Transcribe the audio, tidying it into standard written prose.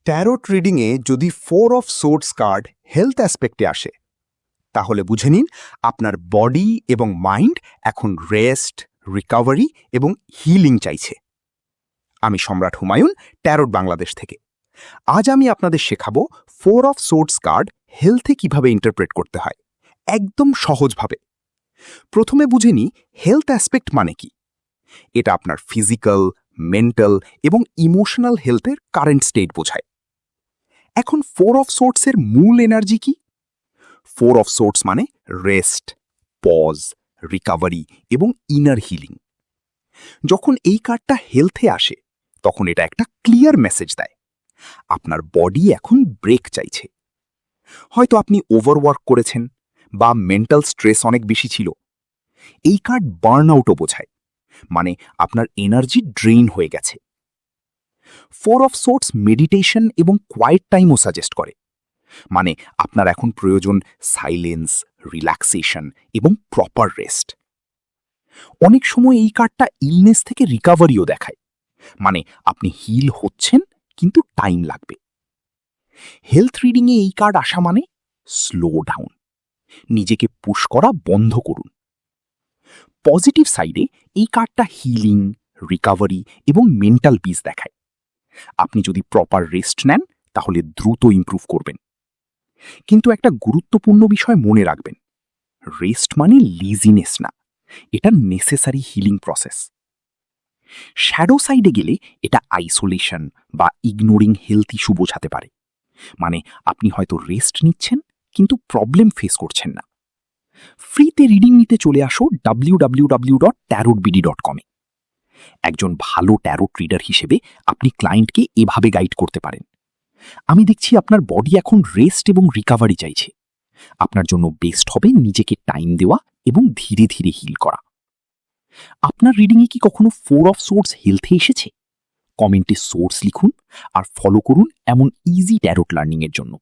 Tarot রিডিংয়ে যদি 4 of swords card health অ্যাসপেক্টে আসে তাহলে বুঝে নিন আপনার বডি এবং মাইন্ড এখন রেস্ট, রিকভারি এবং হিলিং চাইছে। আমি সম্রাট হুমায়ুন, ট্যারোট বাংলাদেশ থেকে। আজ আমি আপনাদের শেখাবো 4 অফ সোর্ডস কার্ড হেলথে কিভাবে ইন্টারপ্রেট করতে হয়, একদম সহজভাবে। প্রথমে বুঝে নিই হেলথ অ্যাসপেক্ট মানে কি। এটা আপনার ফিজিক্যাল, মেন্টাল এবং ইমোশনাল হেলথের কারেন্ট স্টেট বোঝায়। এখন 4 অফ সোর্টসের মূল এনার্জি কি? 4 অফ সোর্টস মানে রেস্ট, পজ, রিকভারি এবং ইনার হিলিং। যখন এই কার্ডটা হেলথে আসে তখন এটা একটা ক্লিয়ার মেসেজ দেয় আপনার বডি এখন ব্রেক চাইছে। হয়তো আপনি ওভারওয়ার্ক করেছেন বা মেন্টাল স্ট্রেস অনেক বেশি ছিল। এই কার্ড বার্ন আউটও বোঝায়, মানে আপনার এনার্জি ড্রেইন হয়ে গেছে। 4 অফ সোর্টস মেডিটেশন এবং কোয়াইট টাইমও সাজেস্ট করে, মানে আপনার এখন প্রয়োজন সাইলেন্স, রিল্যাক্সেশন এবং প্রপার রেস্ট। অনেক সময় এই কার্ডটা ইলনেস থেকে রিকভারিও দেখায়, মানে আপনি হিল হচ্ছেন কিন্তু টাইম লাগবে। হেলথ রিডিংয়ে এই কার্ড আসা মানে স্লো ডাউন, নিজেকে পুশ করা বন্ধ করুন। পজিটিভ সাইডে এই কার্ডটা হিলিং, রিকভারি এবং মেন্টাল পিস দেখায়। আপনি যদি প্রপার রেস্ট নেন তাহলে দ্রুত ইমপ্রুভ করবেন। কিন্তু একটা গুরুত্বপূর্ণ বিষয় মনে রাখবেন, রেস্ট মানে লিজিনেস না, এটা নেসেসারি হিলিং প্রসেস। শ্যাডো সাইডে গেলে এটা আইসোলেশন বা ইগনোরিং হেলথ ইস্যু বোঝাতে পারে, মানে আপনি হয়তো রেস্ট নিচ্ছেন কিন্তু প্রবলেম ফেস করছেন না। ফ্রিতে রিডিং নিতে চলে আসো www.tarotbd.com-এ। একজন ভালো ট্যারোট রিডার হিসেবে আপনি ক্লায়েন্টকে এভাবে গাইড করতে পারেন, আমি দেখছি আপনার বডি এখন রেস্ট এবং রিকভারি চাইছে। আপনার জন্য বেস্ট হবে নিজেকে টাইম দেওয়া এবং ধীরে ধীরে হিল করা। আপনার রিডিংয়ে কি কখনো 4 অফ সোর্স হেলথে এসেছে? কমেন্টে সোর্স লিখুন আর ফলো করুন এমন ইজি ট্যারোট লার্নিংয়ের জন্য।